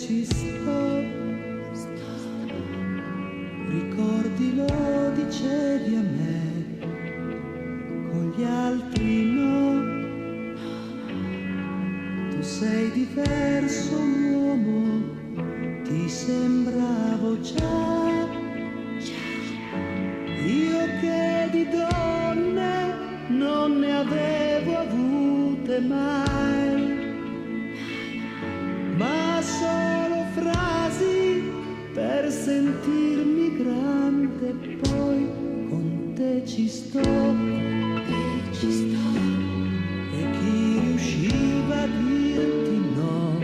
ci sto. Ricordi lo dicevi a me, con gli altri no. Tu sei diverso uomo, ti sembravo già. Io che di donne non ne avevo avute mai, ma solo frasi per sentirmi grande. Poi con te ci sto, e chi riusciva a dirti no,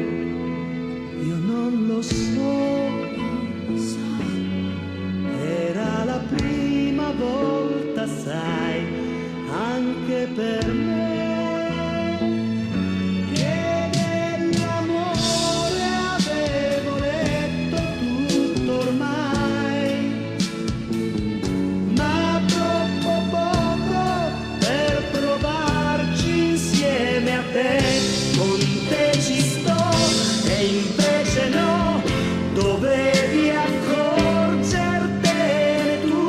io non lo so. Era la prima volta, sai, anche per me, che nell'amore avevo letto tutto ormai, ma troppo poco per provarci insieme a te. Con te ci sto e invece no, dovevi accorgertene tu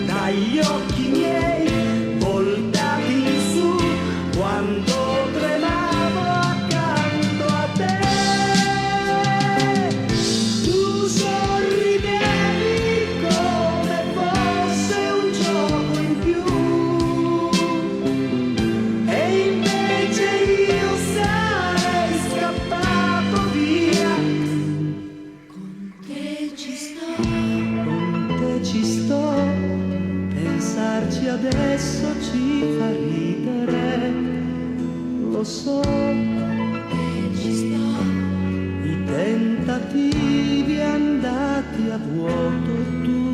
dagli occhi miei voltati in su quando tremavo accanto a te. Tu sorridevi come fosse un gioco in più, e invece io sarei scappato via. Con te ci sto, pensarci adesso ci fa ridere, lo so. I tentativi andati a vuoto, tu